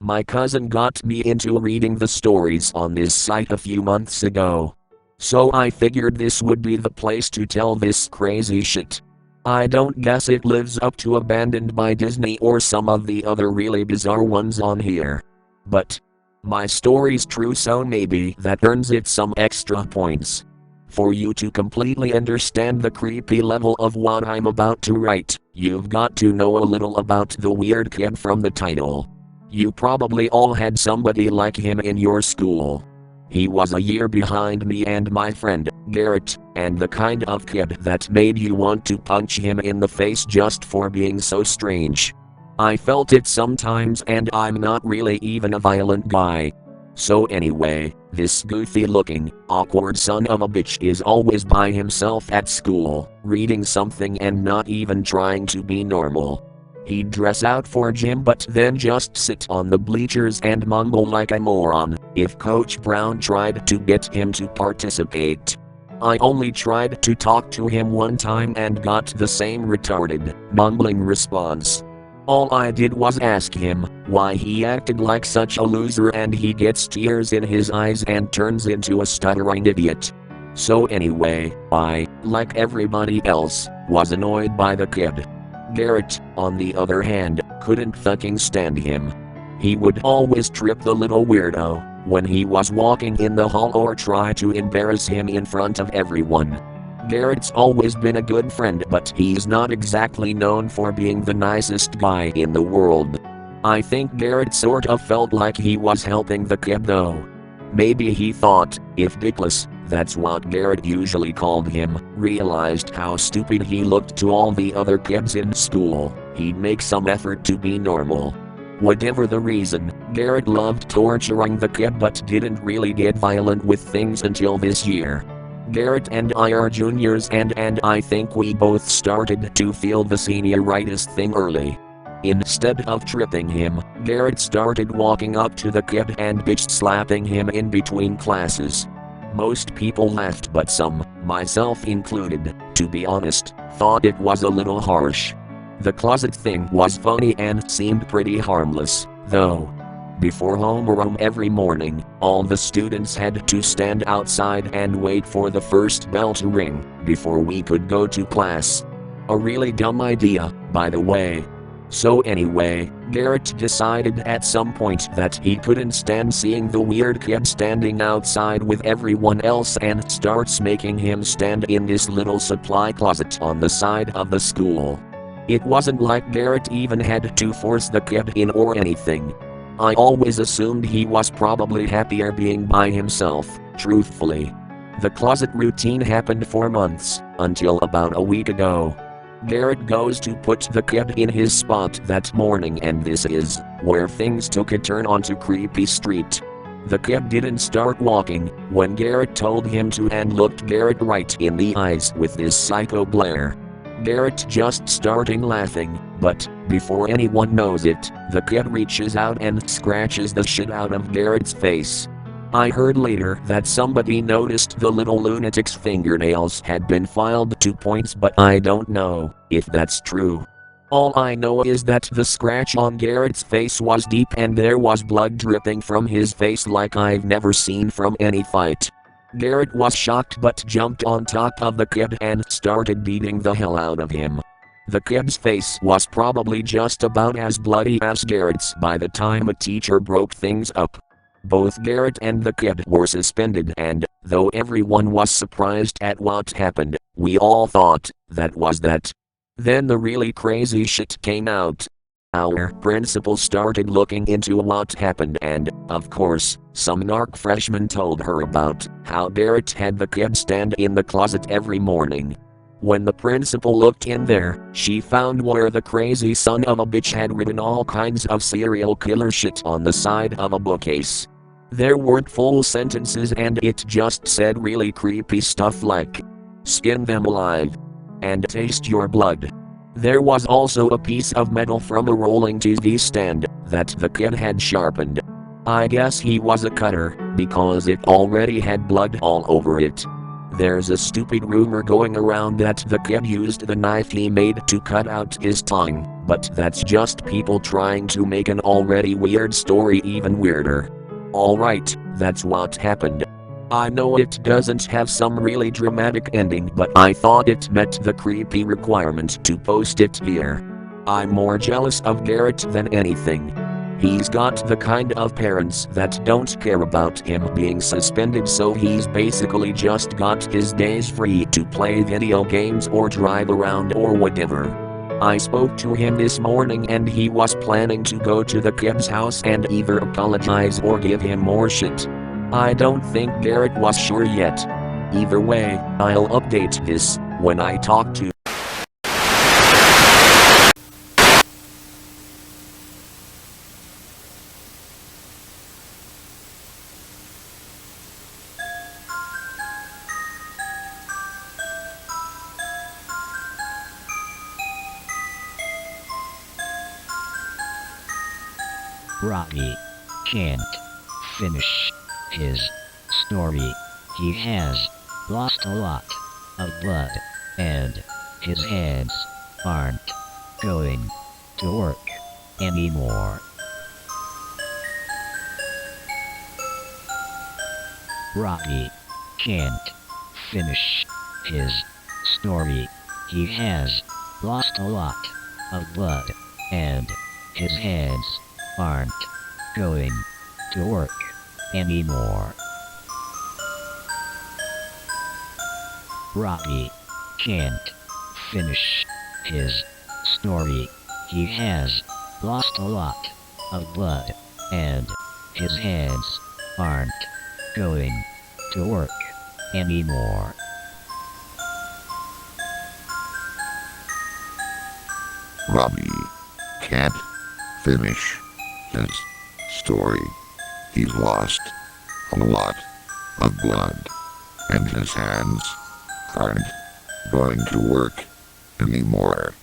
My cousin got me into reading the stories on this site a few months ago. So I figured this would be the place to tell this crazy shit. I don't guess it lives up to Abandoned by Disney or some of the other really bizarre ones on here. But my story's true, so maybe that earns it some extra points. For you to completely understand the creepy level of what I'm about to write, you've got to know a little about the weird kid from the title. You probably all had somebody like him in your school. He was a year behind me and my friend, Garrett, and the kind of kid that made you want to punch him in the face just for being so strange. I felt it sometimes, and I'm not really even a violent guy. So anyway, this goofy looking, awkward son of a bitch is always by himself at school, reading something and not even trying to be normal. He'd dress out for gym but then just sit on the bleachers and mumble like a moron if Coach Brown tried to get him to participate. I only tried to talk to him one time and got the same retarded, mumbling response. All I did was ask him why he acted like such a loser, and he gets tears in his eyes and turns into a stuttering idiot. So anyway, I, like everybody else, was annoyed by the kid. Garrett, on the other hand, couldn't fucking stand him. He would always trip the little weirdo when he was walking in the hall or try to embarrass him in front of everyone. Garrett's always been a good friend, but he's not exactly known for being the nicest guy in the world. I think Garrett sort of felt like he was helping the kid though. Maybe he thought, if Dickless, that's what Garrett usually called him, realized how stupid he looked to all the other kids in school, he'd make some effort to be normal. Whatever the reason, Garrett loved torturing the kid but didn't really get violent with things until this year. Garrett and I are juniors and I think we both started to feel the senioritis thing early. Instead of tripping him, Garrett started walking up to the kid and bitch slapping him in between classes. Most people laughed, but some, myself included, to be honest, thought it was a little harsh. The closet thing was funny and seemed pretty harmless, though. Before homeroom every morning, all the students had to stand outside and wait for the first bell to ring before we could go to class. A really dumb idea, by the way. So anyway, Garrett decided at some point that he couldn't stand seeing the weird kid standing outside with everyone else and starts making him stand in this little supply closet on the side of the school. It wasn't like Garrett even had to force the kid in or anything. I always assumed he was probably happier being by himself, truthfully. The closet routine happened for months, until about a week ago. Garrett goes to put the kid in his spot that morning, and this is where things took a turn onto Creepy Street. The kid didn't start walking when Garrett told him to and looked Garrett right in the eyes with this psycho glare. Garrett just starting laughing, but before anyone knows it, the kid reaches out and scratches the shit out of Garrett's face. I heard later that somebody noticed the little lunatic's fingernails had been filed 2 points, but I don't know if that's true. All I know is that the scratch on Garrett's face was deep and there was blood dripping from his face like I've never seen from any fight. Garrett was shocked but jumped on top of the kid and started beating the hell out of him. The kid's face was probably just about as bloody as Garrett's by the time a teacher broke things up. Both Garrett and the kid were suspended, and, though everyone was surprised at what happened, we all thought that was that. Then the really crazy shit came out. Our principal started looking into what happened and, of course, some narc freshman told her about how Garrett had the kid stand in the closet every morning. When the principal looked in there, she found where the crazy son of a bitch had written all kinds of serial killer shit on the side of a bookcase. There weren't full sentences and it just said really creepy stuff like, "Skin them alive," and "Taste your blood." There was also a piece of metal from a rolling TV stand that the kid had sharpened. I guess he was a cutter, because it already had blood all over it. There's a stupid rumor going around that the kid used the knife he made to cut out his tongue, but that's just people trying to make an already weird story even weirder. Alright, that's what happened. I know it doesn't have some really dramatic ending, but I thought it met the creepy requirement to post it here. I'm more jealous of Garrett than anything. He's got the kind of parents that don't care about him being suspended, so he's basically just got his days free to play video games or drive around or whatever. I spoke to him this morning and he was planning to go to the kid's house and either apologize or give him more shit. I don't think Garrett was sure yet. Either way, I'll update this when I talk to Robbie can't finish his story. He has lost a lot of blood, and his hands aren't going to work anymore. Robbie can't finish his story. He has lost a lot of blood, and his hands aren't going to work anymore. Robbie can't finish his story. He has lost a lot of blood, and his hands aren't going to work anymore. Robbie can't finish his story. He's lost a lot of blood, and his hands aren't going to work anymore.